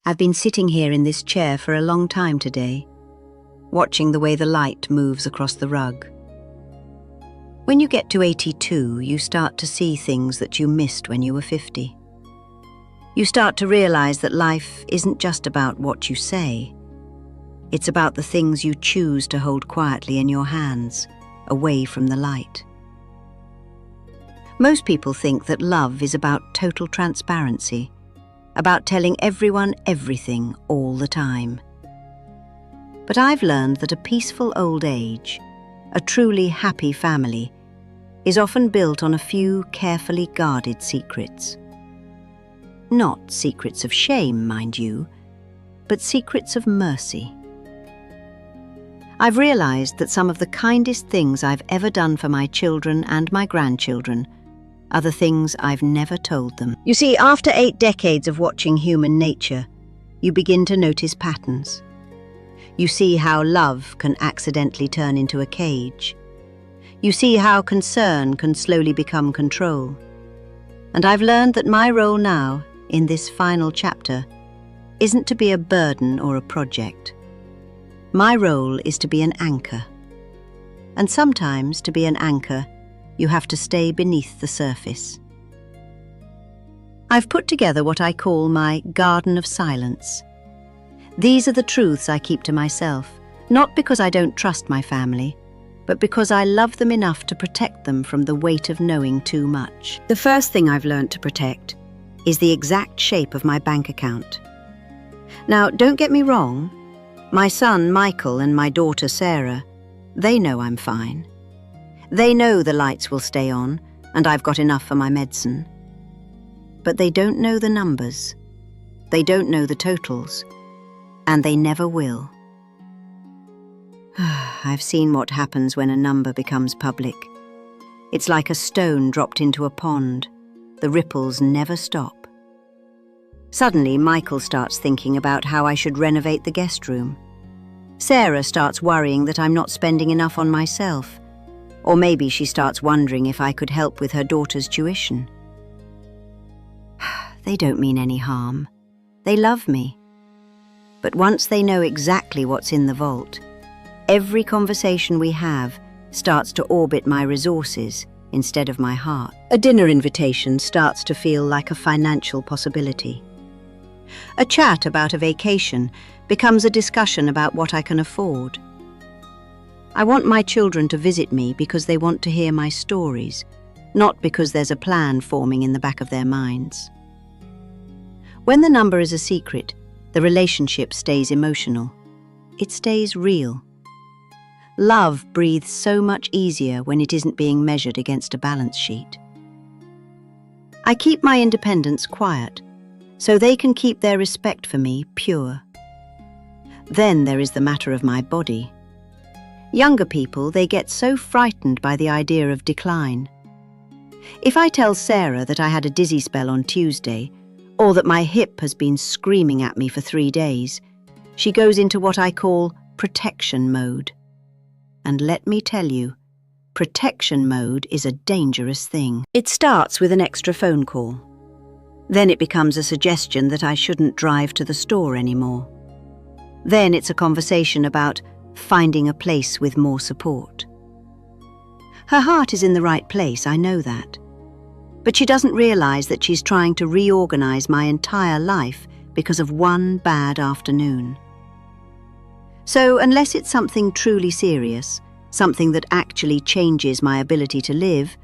I've been sitting here in this chair for a long time today, watching the way the light moves across the rug. When you get to 82, you start to see things that you missed when you were 50. You start to realize that life isn't just about what you say. It's about the things you choose to hold quietly in your hands, away from the light. Most people think that love is about total transparency, about telling everyone everything all the time. But I've learned that a peaceful old age, a truly happy family, is often built on a few carefully guarded secrets. Not secrets of shame, mind you, but secrets of mercy. I've realized that some of the kindest things I've ever done for my children and my grandchildren are the things I've never told them. You see, after 8 decades of watching human nature, you begin to notice patterns. You see how love can accidentally turn into a cage. You see how concern can slowly become control. And I've learned that my role now, in this final chapter, isn't to be a burden or a project. My role is to be an anchor. And sometimes, to be an anchor, you have to stay beneath the surface. I've put together what I call my garden of silence. These are the truths I keep to myself, not because I don't trust my family, but because I love them enough to protect them from the weight of knowing too much. The first thing I've learned to protect is the exact shape of my bank account. Now, don't get me wrong, my son Michael and my daughter Sarah, they know I'm fine. They know the lights will stay on and I've got enough for my medicine. But they don't know the numbers, they don't know the totals, and they never will. I've seen what happens when a number becomes public. It's like a stone dropped into a pond. The ripples never stop. Suddenly, Michael starts thinking about how I should renovate the guest room. Sarah starts worrying that I'm not spending enough on myself. Or maybe she starts wondering if I could help with her daughter's tuition. They don't mean any harm. They love me. But once they know exactly what's in the vault, every conversation we have starts to orbit my resources instead of my heart. A dinner invitation starts to feel like a financial possibility. A chat about a vacation becomes a discussion about what I can afford. I want my children to visit me because they want to hear my stories, not because there's a plan forming in the back of their minds. When the number is a secret, the relationship stays emotional. It stays real. Love breathes so much easier when it isn't being measured against a balance sheet. I keep my independence quiet, so they can keep their respect for me pure. Then there is the matter of my body. Younger people, they get so frightened by the idea of decline. If I tell Sarah that I had a dizzy spell on Tuesday, or that my hip has been screaming at me for 3 days, she goes into what I call protection mode. And let me tell you, protection mode is a dangerous thing. It starts with an extra phone call. Then it becomes a suggestion that I shouldn't drive to the store anymore. Then it's a conversation about finding a place with more support. Her heart is in the right place, I know that. But she doesn't realize that she's trying to reorganize my entire life because of one bad afternoon. So unless it's something truly serious, something that actually changes my ability to live,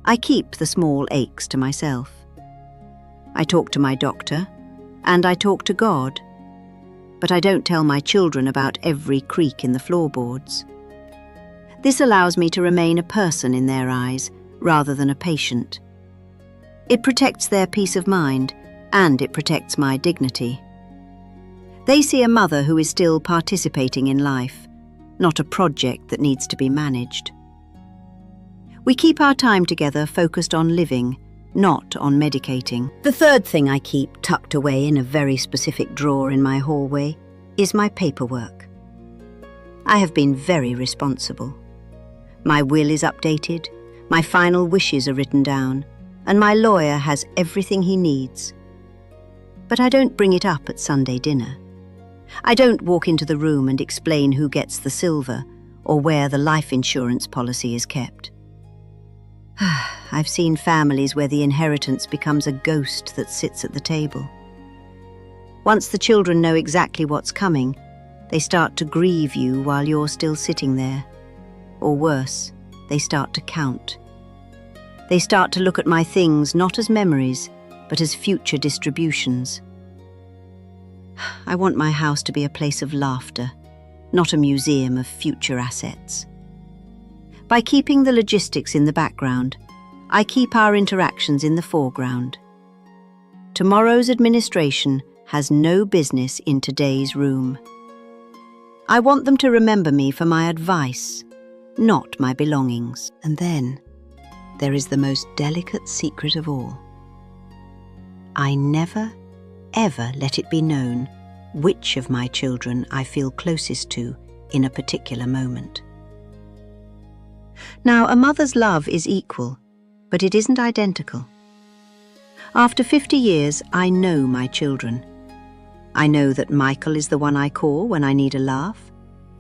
I keep the small aches to myself. I talk to my doctor, and I talk to God, but I don't tell my children about every creak in the floorboards. This allows me to remain a person in their eyes, rather than a patient. It protects their peace of mind, and it protects my dignity. They see a mother who is still participating in life, not a project that needs to be managed. We keep our time together focused on living, not on medicating. The third thing I keep tucked away in a very specific drawer in my hallway is my paperwork. I have been very responsible. My will is updated, my final wishes are written down, and my lawyer has everything he needs. But I don't bring it up at Sunday dinner. I don't walk into the room and explain who gets the silver or where the life insurance policy is kept. I've seen families where the inheritance becomes a ghost that sits at the table. Once the children know exactly what's coming, they start to grieve you while you're still sitting there. Or worse, they start to count. They start to look at my things not as memories, but as future distributions. I want my house to be a place of laughter, not a museum of future assets. By keeping the logistics in the background, I keep our interactions in the foreground. Tomorrow's administration has no business in today's room. I want them to remember me for my advice, not my belongings. And then, there is the most delicate secret of all. I never, ever let it be known which of my children I feel closest to in a particular moment. Now, a mother's love is equal, but it isn't identical. After 50 years, I know my children. I know that Michael is the one I call when I need a laugh,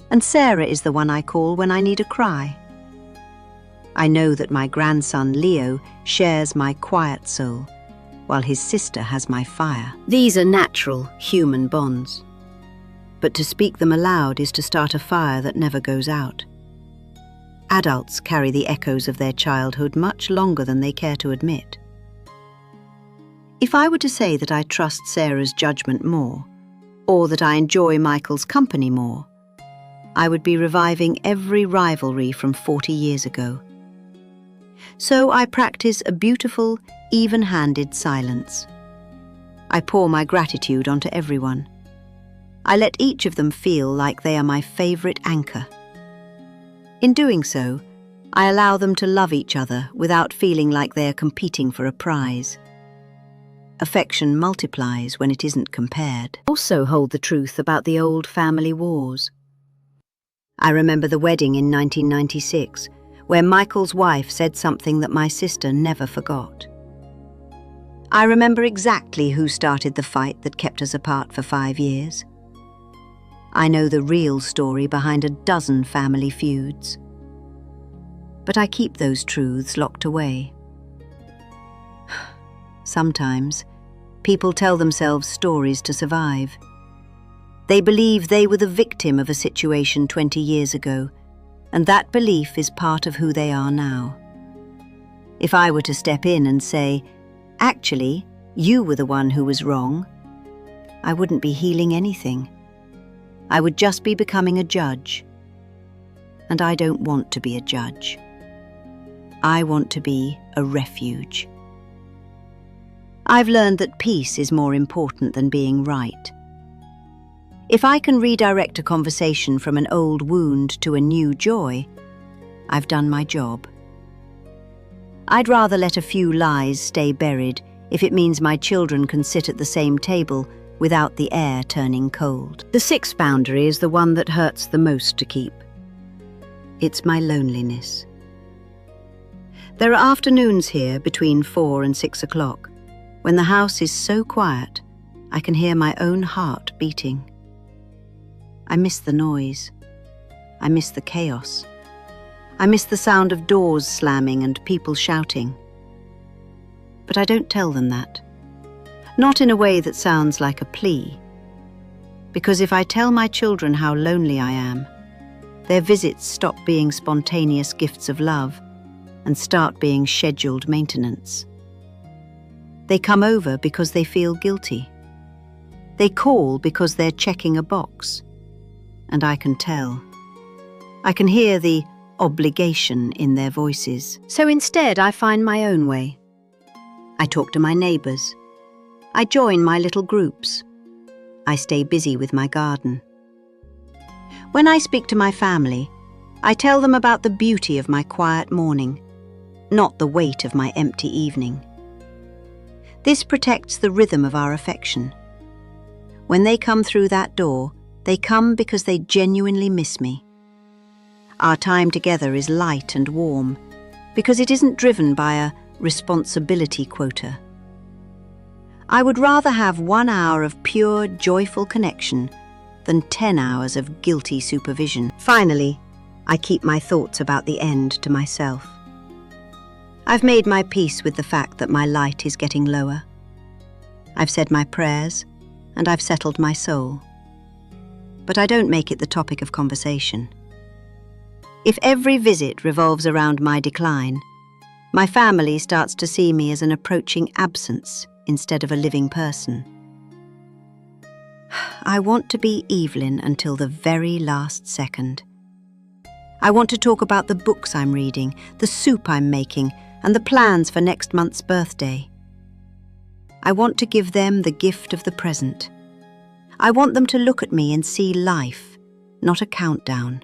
and Sarah is the one I call when I need a cry. I know that my grandson Leo shares my quiet soul, while his sister has my fire. These are natural human bonds. But to speak them aloud is to start a fire that never goes out. Adults carry the echoes of their childhood much longer than they care to admit. If I were to say that I trust Sarah's judgment more, or that I enjoy Michael's company more, I would be reviving every rivalry from 40 years ago. So I practice a beautiful, even-handed silence. I pour my gratitude onto everyone. I let each of them feel like they are my favorite anchor. In doing so, I allow them to love each other without feeling like they are competing for a prize. Affection multiplies when it isn't compared. I also hold the truth about the old family wars. I remember the wedding in 1996, where Michael's wife said something that my sister never forgot. I remember exactly who started the fight that kept us apart for 5 years. I know the real story behind a dozen family feuds. But I keep those truths locked away. Sometimes, people tell themselves stories to survive. They believe they were the victim of a situation 20 years ago, and that belief is part of who they are now. If I were to step in and say, "Actually, you were the one who was wrong," I wouldn't be healing anything. I would just be becoming a judge. And I don't want to be a judge. I want to be a refuge. I've learned that peace is more important than being right. If I can redirect a conversation from an old wound to a new joy, I've done my job. I'd rather let a few lies stay buried if it means my children can sit at the same table without the air turning cold. The sixth boundary is the one that hurts the most to keep. It's my loneliness. There are afternoons here between 4 and 6 o'clock, when the house is so quiet I can hear my own heart beating. I miss the noise. I miss the chaos. I miss the sound of doors slamming and people shouting. But I don't tell them that. Not in a way that sounds like a plea. Because if I tell my children how lonely I am, their visits stop being spontaneous gifts of love and start being scheduled maintenance. They come over because they feel guilty. They call because they're checking a box. And I can tell. I can hear the obligation in their voices. So instead, I find my own way. I talk to my neighbours. I join my little groups. I stay busy with my garden. When I speak to my family, I tell them about the beauty of my quiet morning, not the weight of my empty evening. This protects the rhythm of our affection. When they come through that door, they come because they genuinely miss me. Our time together is light and warm because it isn't driven by a responsibility quota. I would rather have 1 hour of pure, joyful connection than 10 hours of guilty supervision. Finally, I keep my thoughts about the end to myself. I've made my peace with the fact that my light is getting lower. I've said my prayers, and I've settled my soul. But I don't make it the topic of conversation. If every visit revolves around my decline, my family starts to see me as an approaching absence instead of a living person. I want to be Evelyn until the very last second. I want to talk about the books I'm reading, the soup I'm making, and the plans for next month's birthday. I want to give them the gift of the present. I want them to look at me and see life, not a countdown.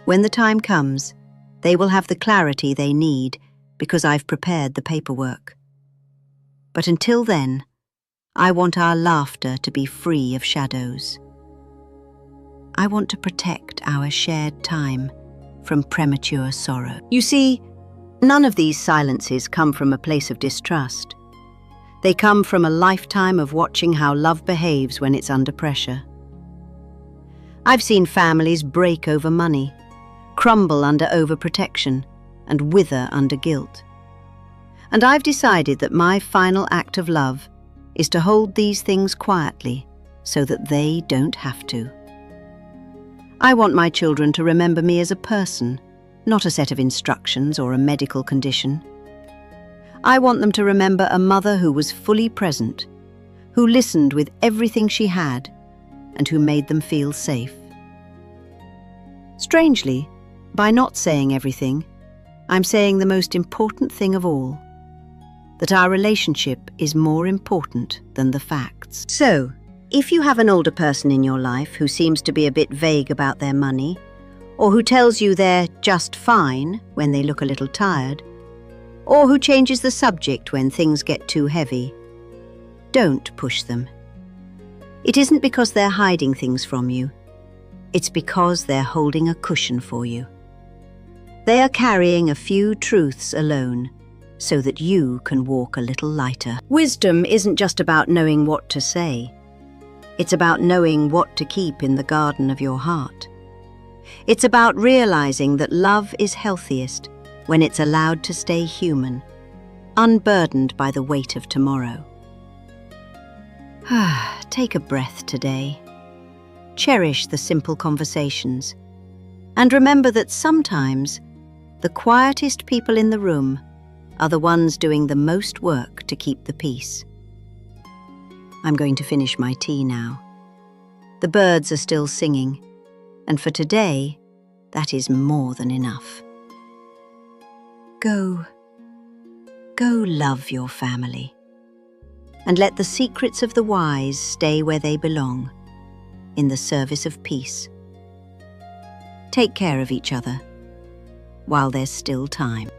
When the time comes, they will have the clarity they need because I've prepared the paperwork. But until then, I want our laughter to be free of shadows. I want to protect our shared time from premature sorrow. You see, none of these silences come from a place of distrust. They come from a lifetime of watching how love behaves when it's under pressure. I've seen families break over money, crumble under overprotection, and wither under guilt. And I've decided that my final act of love is to hold these things quietly so that they don't have to. I want my children to remember me as a person, not a set of instructions or a medical condition. I want them to remember a mother who was fully present, who listened with everything she had, and who made them feel safe. Strangely, by not saying everything, I'm saying the most important thing of all, that our relationship is more important than the facts. So, if you have an older person in your life who seems to be a bit vague about their money, or who tells you they're just fine when they look a little tired, or who changes the subject when things get too heavy, don't push them. It isn't because they're hiding things from you. It's because they're holding a cushion for you. They are carrying a few truths alone so that you can walk a little lighter. Wisdom isn't just about knowing what to say. It's about knowing what to keep in the garden of your heart. It's about realizing that love is healthiest when it's allowed to stay human, unburdened by the weight of tomorrow. Take a breath today. Cherish the simple conversations. And remember that sometimes the quietest people in the room are the ones doing the most work to keep the peace. I'm going to finish my tea now. The birds are still singing, and for today, that is more than enough. Go love your family, and let the secrets of the wise stay where they belong, in the service of peace. Take care of each other while there's still time.